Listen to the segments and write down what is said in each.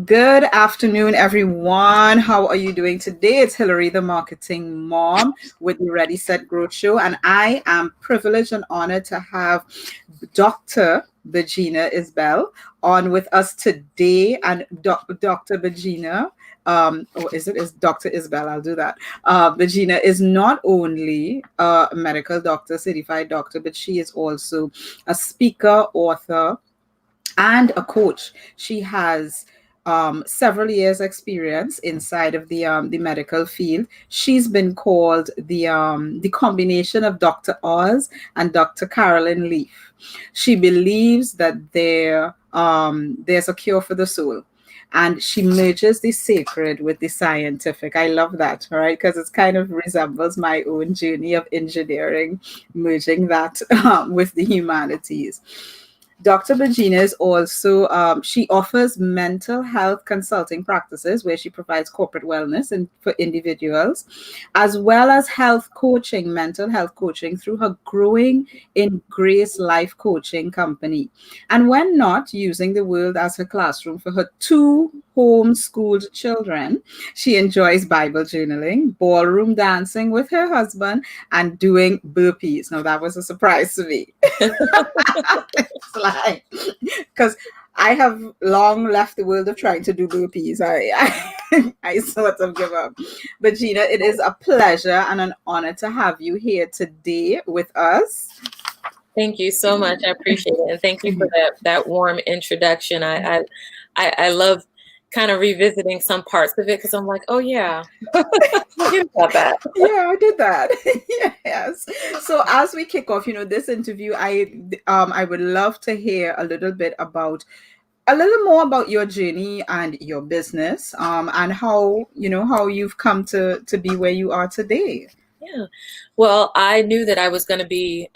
Good afternoon, everyone. How are you doing today? It's Hillary, the marketing mom with the Ready, Set, Grow show. And I am privileged and honored to have Dr. Bergina Isbell on with us today. And Dr. Bergina, or is Dr. Isbell? I'll do that. Bergina is not only a medical doctor, certified doctor, but she is also a speaker, author, and a coach. She has several years experience inside of the medical field. She's been called the combination of Dr. Oz and Dr. Carolyn Leaf. She believes that there's a cure for the soul. And she merges the sacred with the scientific. I love that, right? Because it kind of resembles my own journey of engineering, merging that with the humanities. Dr. Bergina is also, she offers mental health consulting practices where she provides corporate wellness for individuals, as well as health coaching, mental health coaching through her growing in Grace Life Coaching company. And when not using the world as her classroom for her two homeschooled children, she enjoys Bible journaling, ballroom dancing with her husband, and doing burpees. Now, that was a surprise to me. It's like, because I have long left the world of trying to do burpees. I sort of give up. But Gina, it is a pleasure and an honor to have you here today with us. Thank you so much. I appreciate it. And thank you for that warm introduction. I love kind of revisiting some parts of it because I'm like, oh yeah, I about that. Yeah, I did that. Yes. So as we kick off, this interview, I would love to hear a little more about your journey and your business, and how you've come to be where you are today. Yeah. Well, I knew that I was going to be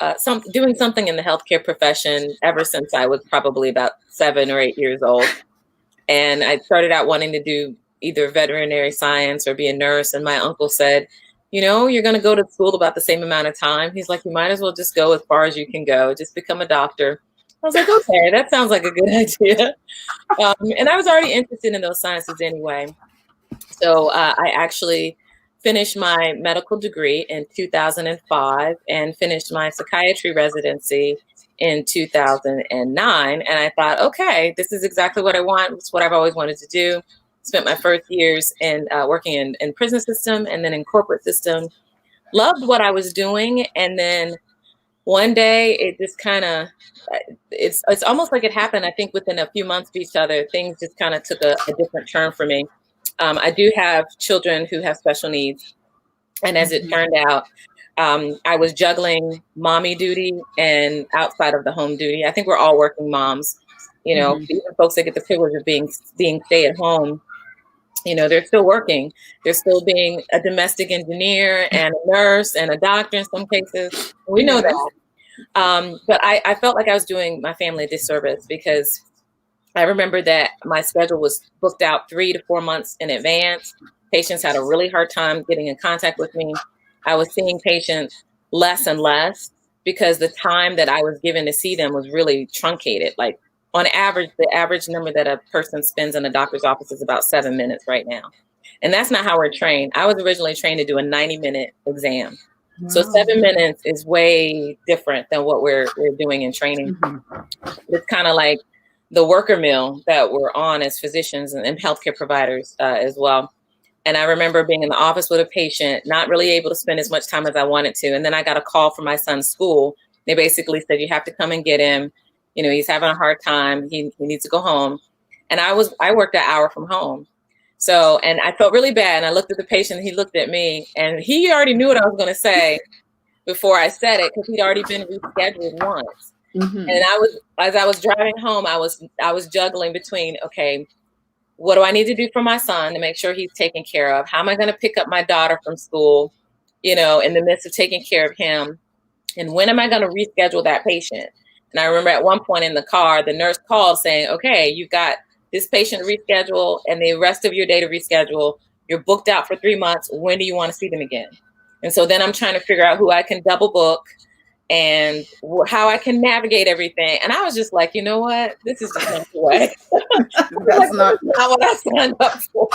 doing something in the healthcare profession ever since I was probably about 7 or 8 years old. And I started out wanting to do either veterinary science or be a nurse. And my uncle said, you're going to go to school about the same amount of time. He's like, you might as well just go as far as you can go. Just become a doctor. I was like, okay, that sounds like a good idea. And I was already interested in those sciences anyway. So I actually finished my medical degree in 2005 and finished my psychiatry residency in 2009. And I thought, okay, this is exactly what I want. It's what I've always wanted to do. Spent my first years in working in prison system and then in corporate system. Loved what I was doing. And then one day it just kind of, it's almost like it happened, I think, within a few months of each other. Things just kind of took a different turn for me. I do have children who have special needs. And as it turned out, I was juggling mommy duty and outside of the home duty. I think we're all working moms, even folks that get the privilege of being stay at home, they're still working. They're still being a domestic engineer and a nurse and a doctor in some cases. We know that. But I felt like I was doing my family a disservice because I remember that my schedule was booked out 3 to 4 months in advance. Patients had a really hard time getting in contact with me. I was seeing patients less and less because the time that I was given to see them was really truncated. Like on average, the average number that a person spends in a doctor's office is about 7 minutes right now. And that's not how we're trained. I was originally trained to do a 90-minute exam. Wow. So 7 minutes is way different than what we're doing in training. It's kind of like the worker mill that we're on as physicians and healthcare providers as well. And I remember being in the office with a patient, not really able to spend as much time as I wanted to. And then I got a call from my son's school. They basically said, you have to come and get him. He's having a hard time. He needs to go home. And I worked an hour from home. So, and I felt really bad. And I looked at the patient and he looked at me and he already knew what I was going to say before I said it because he'd already been rescheduled once. And as I was driving home, I was juggling between, okay, what do I need to do for my son to make sure he's taken care of? How am I going to pick up my daughter from school, in the midst of taking care of him? And when am I going to reschedule that patient? And I remember at one point in the car, the nurse called saying, okay, you've got this patient to reschedule and the rest of your day to reschedule. You're booked out for 3 months. When do you want to see them again? And so then I'm trying to figure out who I can double book and how I can navigate everything. And I was just like, you know what? This is just not the way. That's not not what I signed up for.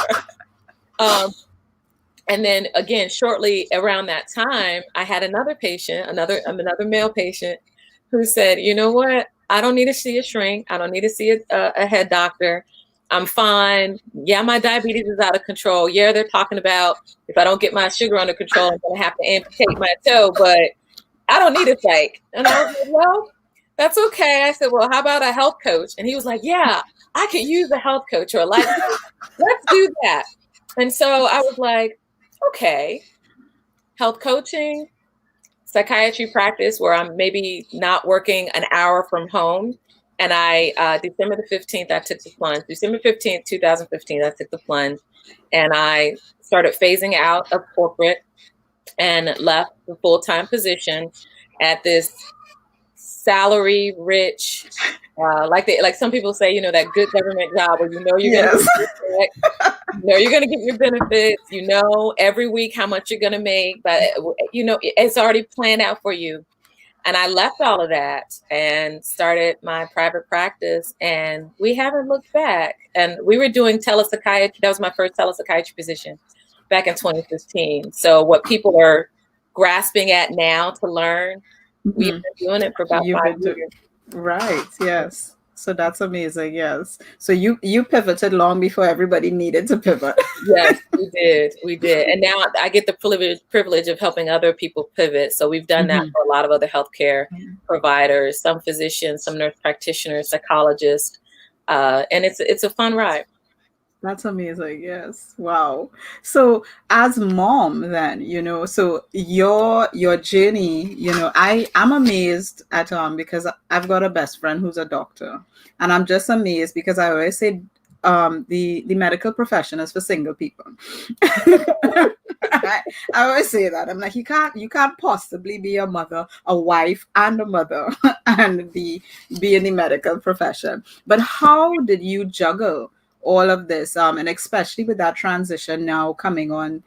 And then again, shortly around that time, I had another patient, another male patient, who said, you know what? I don't need to see a shrink. I don't need to see a head doctor. I'm fine. Yeah, my diabetes is out of control. Yeah, they're talking about if I don't get my sugar under control, I'm going to have to amputate my toe, but I don't need a psych. And I was like, well, that's okay. I said, well, how about a health coach? And he was like, yeah, I could use a health coach or a life coach. Let's do that. And so I was like, okay, health coaching, psychiatry practice where I'm maybe not working an hour from home. And December the 15th, I took the plunge. December 15th, 2015, I took the plunge. And I started phasing out of corporate and left the full-time position at this salary rich, like some people say, you know, that good government job where you know you're yes. going to get your benefits, you know, every week how much you're going to make, but you know, it's already planned out for you. And I left all of that and started my private practice, and we haven't looked back. And we were doing telepsychiatry. That was my first telepsychiatry position back in 2015. So what people are grasping at now to learn, we've been doing it for about 5 years. Right. Yes. So that's amazing. Yes. So you pivoted long before everybody needed to pivot. Yes, we did. And now I get the privilege of helping other people pivot. So we've done that for a lot of other healthcare providers, some physicians, some nurse practitioners, psychologists. And it's a fun ride. That's amazing. Yes. Wow. So as mom then, you know, so your journey, you know, I'm amazed at because I've got a best friend who's a doctor, and I'm just amazed because I always say the medical profession is for single people. I always say that. I'm like, you can't possibly be a mother, a wife, and a mother and be in the medical profession. But how did you juggle all of this, and especially with that transition now coming on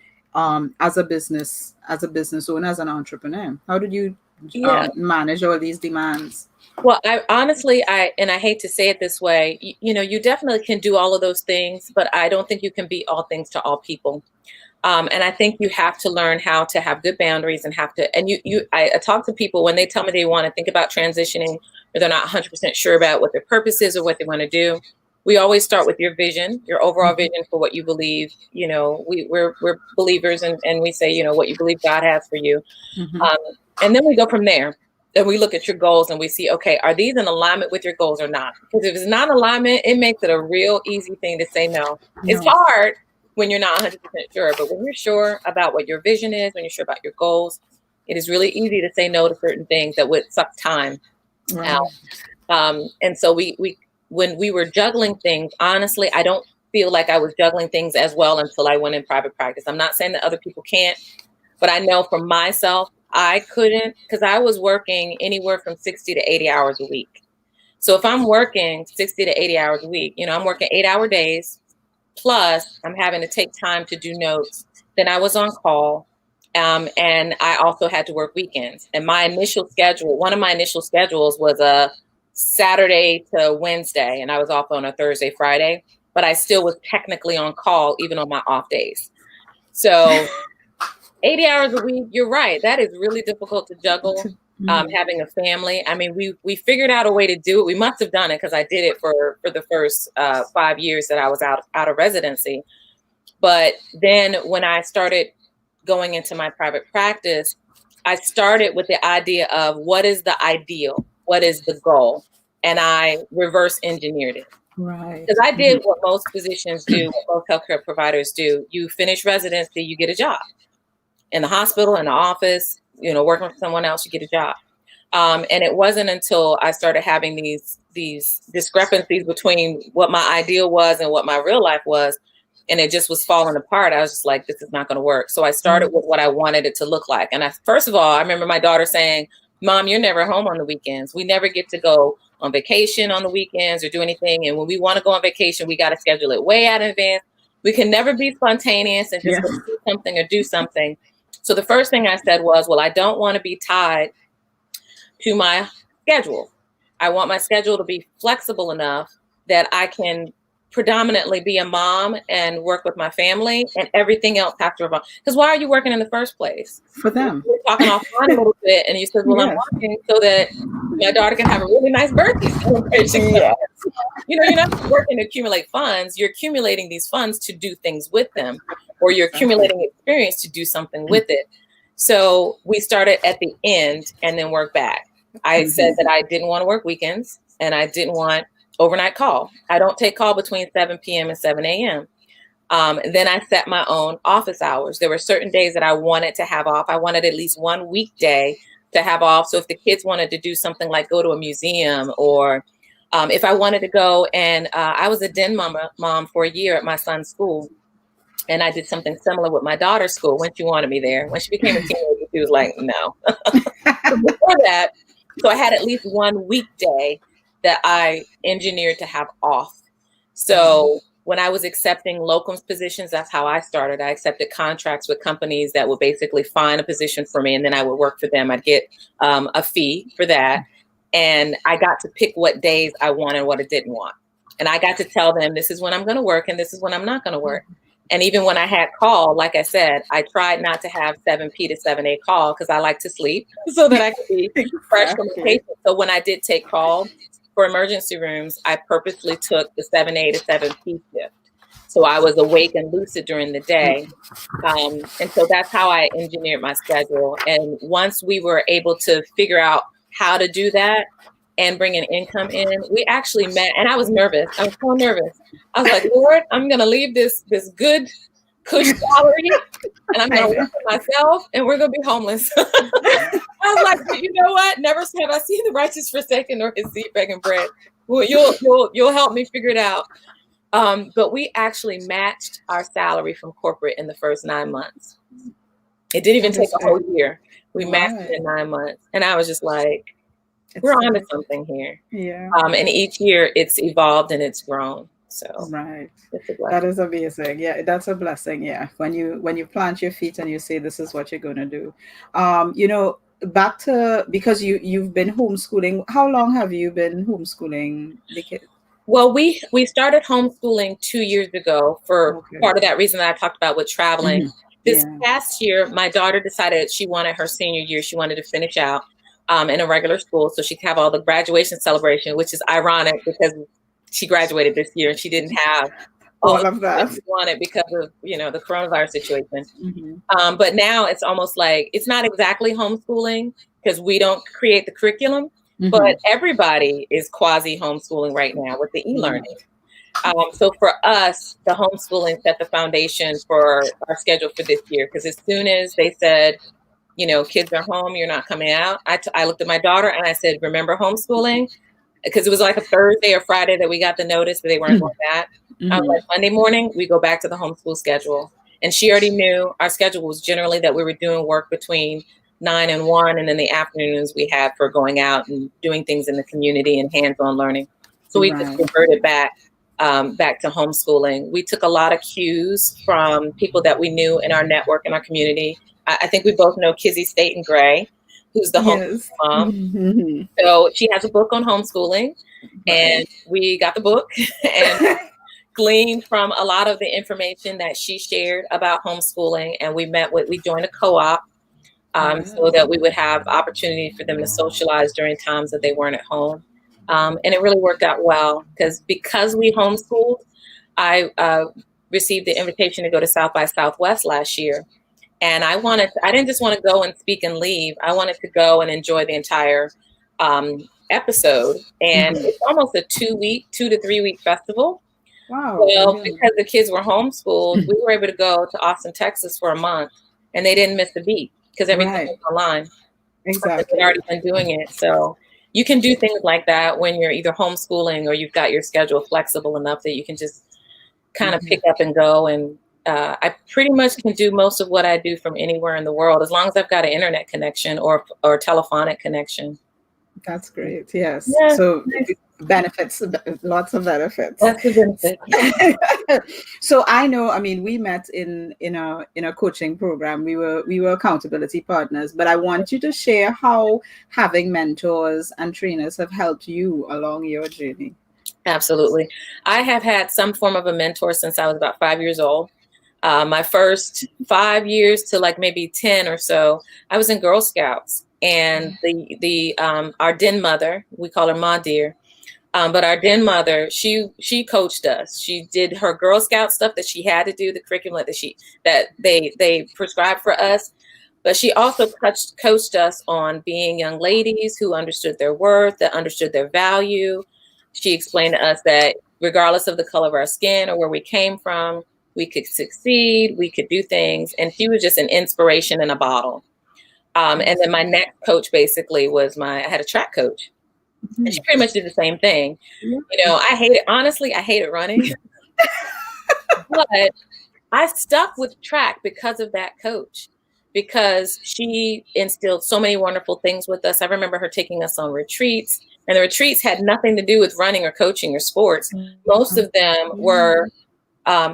as a business owner, as an entrepreneur? How did you manage all these demands? Well, I honestly, I hate to say it this way, you know, you definitely can do all of those things, but I don't think you can be all things to all people. And I think you have to learn how to have good boundaries and I talk to people when they tell me they want to think about transitioning or they're not 100% sure about what their purpose is or what they want to do. We always start with your vision, your overall vision for what you believe. You know, we're believers, and we say, you know, what you believe God has for you. And then we go from there. And we look at your goals and we see, okay, are these in alignment with your goals or not? Because if it's not in alignment, it makes it a real easy thing to say no. It's hard when you're not 100% sure, but when you're sure about what your vision is, when you're sure about your goals, it is really easy to say no to certain things that would suck time out. And so when we were juggling things, honestly, I don't feel like I was juggling things as well until I went in private practice. I'm not saying that other people can't, but I know for myself, I couldn't, because I was working anywhere from 60 to 80 hours a week. So if I'm working 60 to 80 hours a week, you know, I'm working 8-hour days, plus I'm having to take time to do notes. Then I was on call. And I also had to work weekends. And one of my initial schedules was a Saturday to Wednesday, and I was off on a Thursday, Friday, but I still was technically on call even on my off days. So 80 hours a week, you're right. That is really difficult to juggle, having a family. I mean, we figured out a way to do it. We must have done it because I did it for the first 5 years that I was out of residency. But then when I started going into my private practice, I started with the idea of what is the ideal? What is the goal? And I reverse engineered it. Right. Because I did what most physicians do, what most healthcare providers do. You finish residency, you get a job. In the hospital, in the office, you know, working for someone else, you get a job. And it wasn't until I started having these discrepancies between what my ideal was and what my real life was, and it just was falling apart. I was just like, this is not going to work. So I started with what I wanted it to look like. And first of all, I remember my daughter saying, Mom, you're never home on the weekends. We never get to go on vacation on the weekends or do anything. And when we want to go on vacation, we got to schedule it way out in advance. We can never be spontaneous and just do something or do something. So the first thing I said was, well, I don't want to be tied to my schedule. I want my schedule to be flexible enough that I can predominantly be a mom and work with my family, and everything else has to revolve. Because why are you working in the first place? For them. We're talking offline a little bit, and you said, well, I'm Yes. working so that my daughter can have a really nice birthday celebration. Yes. You're not working to accumulate funds. You're accumulating these funds to do things with them, or you're accumulating experience to do something with it. So we started at the end and then work back. I said that I didn't want to work weekends, and I didn't want overnight call. I don't take call between 7 p.m. and 7 a.m. Then I set my own office hours. There were certain days that I wanted to have off. I wanted at least one weekday to have off. So if the kids wanted to do something like go to a museum, or if I wanted to go, and I was a den mom for a year at my son's school. And I did something similar with my daughter's school when she wanted me there. When she became a teenager, she was like, no. So before that, so I had at least one weekday that I engineered to have off. So when I was accepting locums positions, that's how I started. I accepted contracts with companies that would basically find a position for me, and then I would work for them. I'd get a fee for that. And I got to pick what days I wanted and what I didn't want. And I got to tell them, this is when I'm going to work and this is when I'm not going to work. And even when I had call, like I said, I tried not to have 7P to 7A call because I like to sleep so that I could be fresh from the patient. So when I did take call for emergency rooms, I purposely took the 7A to 7P shift. So I was awake and lucid during the day. And so that's how I engineered my schedule. And once we were able to figure out how to do that and bring an income in, we actually met, and I was nervous. I was so nervous. I was like, Lord, I'm going to leave this good cush salary, and I'm going to work for myself, and we're going to be homeless. I was like, you know what? Never have I seen the righteous forsaken or his seed begging bread. Well, you'll help me figure it out. But we actually matched our salary from corporate in the first 9 months. It didn't even take a whole year. We matched it in 9 months, and I was just like, we're onto something here. Yeah. And each year it's evolved and it's grown. So that is amazing. Yeah, that's a blessing. Yeah. When you plant your feet and you say this is what you're gonna do. Back to, because you've been homeschooling. How long have you been homeschooling the kids? Well, we started homeschooling 2 years ago for part of that reason that I talked about with traveling. This past year, my daughter decided she wanted her senior year. She wanted to finish out in a regular school so she could have all the graduation celebration, which is ironic because she graduated this year and she didn't have all of that she wanted because of the coronavirus situation. But now it's almost like it's not exactly homeschooling because we don't create the curriculum, but everybody is quasi homeschooling right now with the e-learning. So for us, the homeschooling set the foundation for our schedule for this year, because as soon as they said, kids are home, you're not coming out, I looked at my daughter and I said, remember homeschooling? Because it was like a Thursday or Friday that we got the notice that they weren't going back. I was like, Monday morning, we go back to the homeschool schedule. And she already knew our schedule was generally that we were doing work between 9 and 1, and then the afternoons we had for going out and doing things in the community and hands-on learning. So we just reverted back to homeschooling. We took a lot of cues from people that we knew in our network, in our community. I think we both know Kizzy Staten Gray, who's the homeschool mom. So she has a book on homeschooling, and we got the book and gleaned from a lot of the information that she shared about homeschooling. And we joined a co-op so that we would have opportunity for them to socialize during times that they weren't at home. And it really worked out well because we homeschooled. I received the invitation to go to South by Southwest last year. And I didn't just want to go and speak and leave. I wanted to go and enjoy the entire episode. And it's almost a 2 to 3 week festival. Wow. Well, because the kids were homeschooled, we were able to go to Austin, Texas for a month, and they didn't miss a beat because everything was online. Exactly. They'd already been doing it. So you can do things like that when you're either homeschooling or you've got your schedule flexible enough that you can just kind of pick up and go. And I pretty much can do most of what I do from anywhere in the world, as long as I've got an internet connection or telephonic connection. That's great. Yes. Yeah. So Benefits, lots of benefits. That's the benefit. So I know, I mean, we met in a coaching program. We were accountability partners, but I want you to share how having mentors and trainers have helped you along your journey. Absolutely. I have had some form of a mentor since I was about 5 years old. My first 5 years to like maybe 10 or so, I was in Girl Scouts, and the our den mother, we call her Ma Dear, but our den mother, she coached us. She did her Girl Scout stuff that she had to do, the curriculum that they prescribed for us. But she also coached us on being young ladies who understood their worth, that understood their value. She explained to us that regardless of the color of our skin or where we came from, we could succeed, we could do things. And she was just an inspiration in a bottle. And then my next coach basically I had a track coach. And she pretty much did the same thing. You know, honestly, I hated running. But I stuck with track because of that coach, because she instilled so many wonderful things with us. I remember her taking us on retreats, and the retreats had nothing to do with running or coaching or sports. Most of them were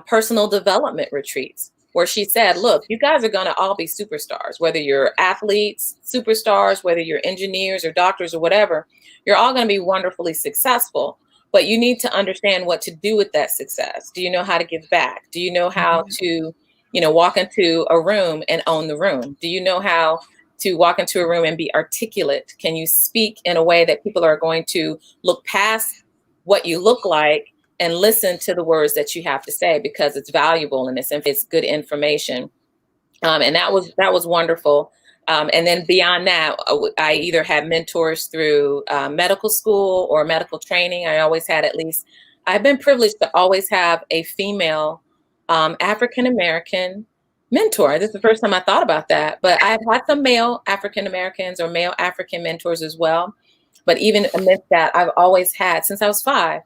personal development retreats, where she said, look, you guys are going to all be superstars, whether you're athletes, superstars, whether you're engineers or doctors or whatever, you're all going to be wonderfully successful. But you need to understand what to do with that success. Do you know how to give back? Do you know how to, walk into a room and own the room? Do you know how to walk into a room and be articulate? Can you speak in a way that people are going to look past what you look like and listen to the words that you have to say, because it's valuable and it's good information. And that was wonderful. And then beyond that, I either had mentors through medical school or medical training. I've been privileged to always have a female African-American mentor. This is the first time I thought about that, but I've had some male African-Americans or male African mentors as well. But even amidst that, I've always had, since I was 5,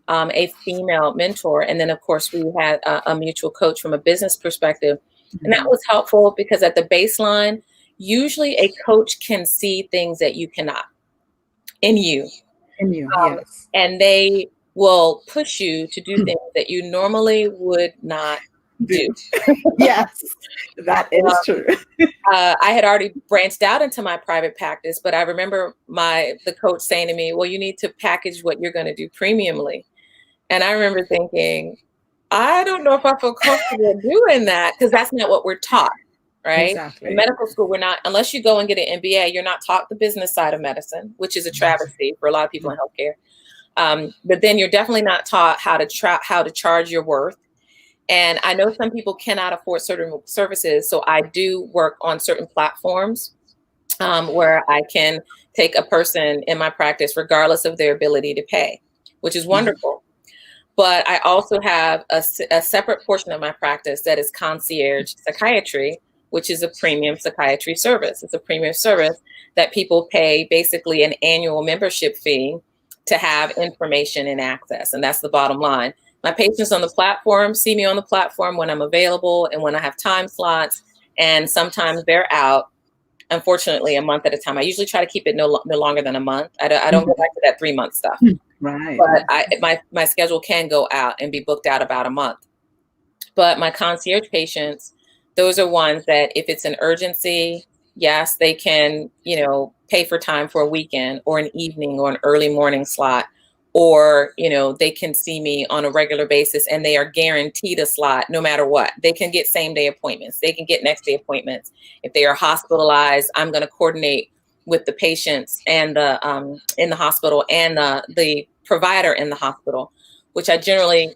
a female mentor. And then, of course, we had a mutual coach from a business perspective. And that was helpful because at the baseline, usually a coach can see things that you cannot in you. Yes. And they will push you to do things that you normally would not do. Yes, that is true. I had already branched out into my private practice, but I remember the coach saying to me, well, you need to package what you're going to do premiumly. And I remember thinking, I don't know if I feel comfortable doing that, because that's not what we're taught, right? Exactly. In medical school, we're not, unless you go and get an MBA, you're not taught the business side of medicine, which is a travesty for a lot of people in healthcare. But then you're definitely not taught how to charge your worth. And I know some people cannot afford certain services, so I do work on certain platforms where I can take a person in my practice regardless of their ability to pay, which is wonderful. But I also have a separate portion of my practice that is concierge psychiatry, which is a premium psychiatry service. It's a premium service that people pay basically an annual membership fee to have information and access. And that's the bottom line. My patients on the platform see me on the platform when I'm available and when I have time slots. And sometimes they're out, unfortunately, a month at a time. I usually try to keep it no longer than a month. I don't go back to that 3-month stuff. Right. But my schedule can go out and be booked out about a month. But my concierge patients, those are ones that if it's an urgency, yes, they can, pay for time for a weekend or an evening or an early morning slot, or, they can see me on a regular basis and they are guaranteed a slot no matter what. They can get same day appointments. They can get next day appointments. If they are hospitalized, I'm going to coordinate with the patients and the in the hospital and the provider in the hospital, which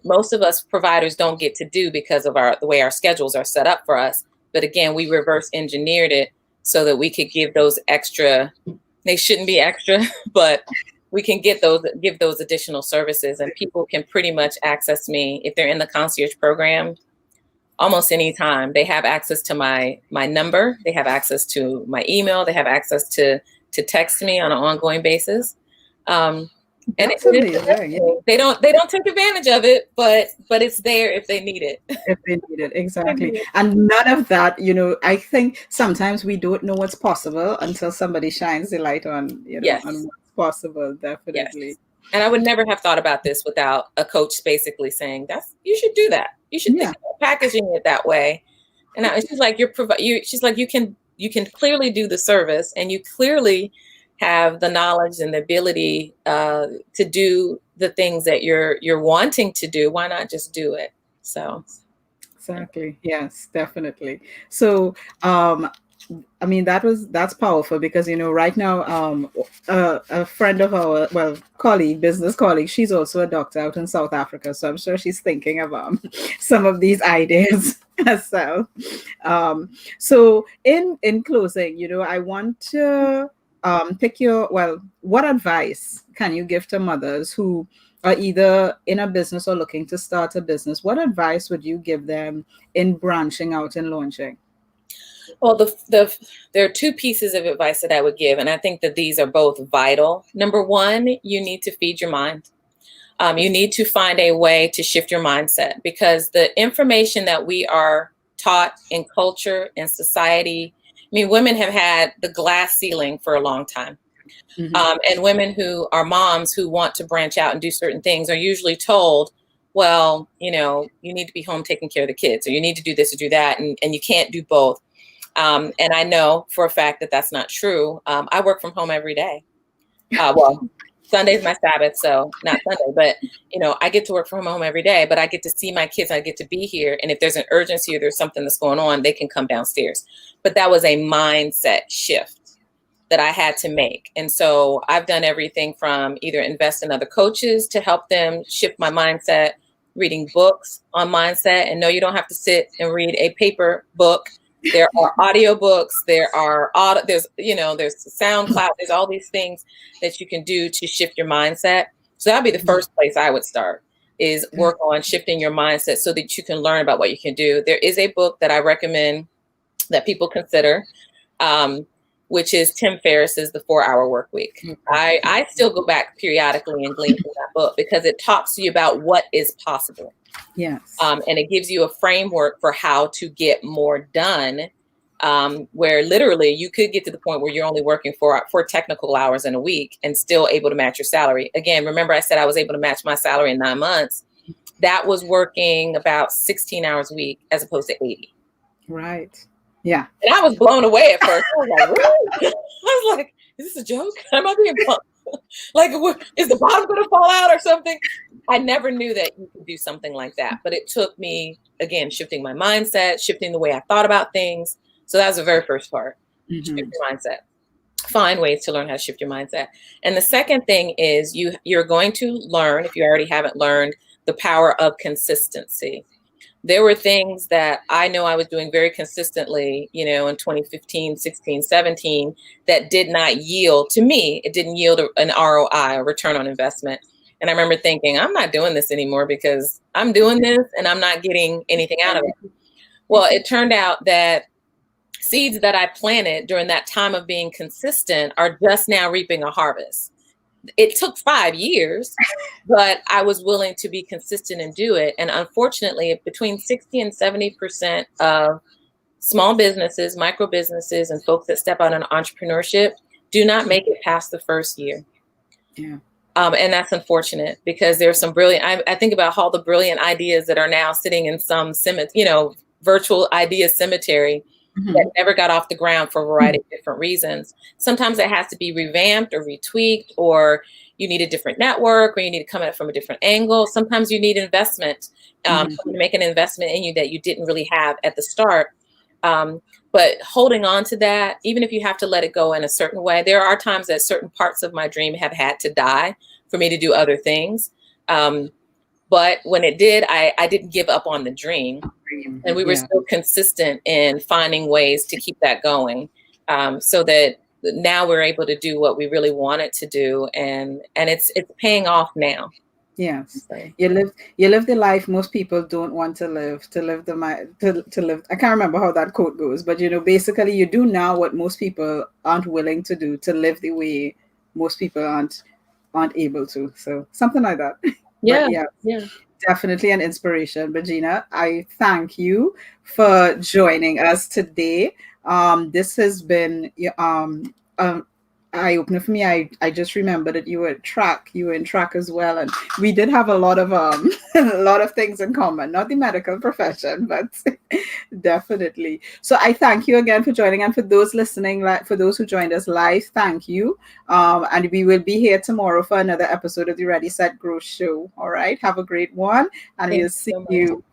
most of us providers don't get to do because of the way our schedules are set up for us. But again, we reverse engineered it so that we could give those extra, they shouldn't be extra, but we can give those additional services, and people can pretty much access me if they're in the concierge program almost any time. They have access to my number. They have access to my email. They have access to text me on an ongoing basis. And they don't take advantage of it, but it's there if they need it. If they need it, exactly. And none of that, I think sometimes we don't know what's possible until somebody shines the light on, Yes. on what's possible. Definitely. Yes. And I would never have thought about this without a coach basically saying, you should do that. You should think about packaging it that way. And she's like, she's like, you can clearly do the service, and you clearly have the knowledge and the ability to do the things that you're wanting to do. Why not just do it? So exactly. Yes, definitely. So I mean, that's powerful because, right now, a friend of our, well, business colleague, she's also a doctor out in South Africa. So I'm sure she's thinking of some of these ideas herself. So in closing, I want to pick what advice can you give to mothers who are either in a business or looking to start a business? What advice would you give them in branching out and launching? Well, there are two pieces of advice that I would give, and I think that these are both vital. Number one, you need to feed your mind. You need to find a way to shift your mindset, because the information that we are taught in culture and society, I mean, women have had the glass ceiling for a long time. And women who are moms who want to branch out and do certain things are usually told, well, you need to be home taking care of the kids, or you need to do this or do that, and you can't do both. And I know for a fact that that's not true. I work from home every day. Well, Sunday's my Sabbath, so not Sunday, but I get to work from home every day, but I get to see my kids. I get to be here. And if there's an urgency or there's something that's going on, they can come downstairs. But that was a mindset shift that I had to make. And so I've done everything from either invest in other coaches to help them shift my mindset, reading books on mindset. And no, you don't have to sit and read a paper book. There are audiobooks, there's SoundCloud, there's all these things that you can do to shift your mindset. So that'd be the first place I would start, is work on shifting your mindset so that you can learn about what you can do. There is a book that I recommend that people consider, which is Tim Ferriss's The 4-Hour Workweek. I still go back periodically and glean from that book because it talks to you about what is possible. Yes. And it gives you a framework for how to get more done, where literally you could get to the point where you're only working for technical hours in a week and still able to match your salary. Again, remember I said I was able to match my salary in 9 months. That was working about 16 hours a week as opposed to 80. Right. Yeah. And I was blown away at first. I was like, really? I was like, is this a joke? Am I being like, is the bottom going to fall out or something? I never knew that you could do something like that. But it took me, again, shifting my mindset, shifting the way I thought about things. So that was the very first part. Shift your mindset. Find ways to learn how to shift your mindset. And the second thing is you're going to learn, if you already haven't learned, the power of consistency. There were things that I know I was doing very consistently, in 2015, 16, 17, that did not yield, to me, it didn't yield an ROI, a return on investment. And I remember thinking, I'm not doing this anymore because I'm doing this and I'm not getting anything out of it. Well, it turned out that seeds that I planted during that time of being consistent are just now reaping a harvest. It took 5 years, but I was willing to be consistent and do it. And unfortunately, between 60 and 70% of small businesses, micro businesses, and folks that step out in entrepreneurship do not make it past the first year. Yeah. And that's unfortunate because there's some brilliant, I think about all the brilliant ideas that are now sitting in some virtual idea cemetery that never got off the ground for a variety of different reasons. Sometimes it has to be revamped or retweaked, or you need a different network, or you need to come at it from a different angle. Sometimes you need investment, to make an investment in you that you didn't really have at the start. But holding on to that, even if you have to let it go in a certain way, there are times that certain parts of my dream have had to die for me to do other things. But when it did, I didn't give up on the dream. And we were still consistent in finding ways to keep that going, so that now we're able to do what we really wanted to do. And it's paying off now. Yes. You live the life most people don't want to live, to live. I can't remember how that quote goes, but basically you do now what most people aren't willing to do, to live the way most people aren't able to. So something like that. Yeah. Definitely an inspiration. Bergina, I thank you for joining us today. This has been eye opener for me. I just remember that you were in track as well, and we did have a lot of a lot of things in common. Not the medical profession, but definitely. So I thank you again for joining, and for those listening, like for those who joined us live, thank you. And we will be here tomorrow for another episode of the Ready Set Grow Show. All right, have a great one, and Thank we'll you see so much. you.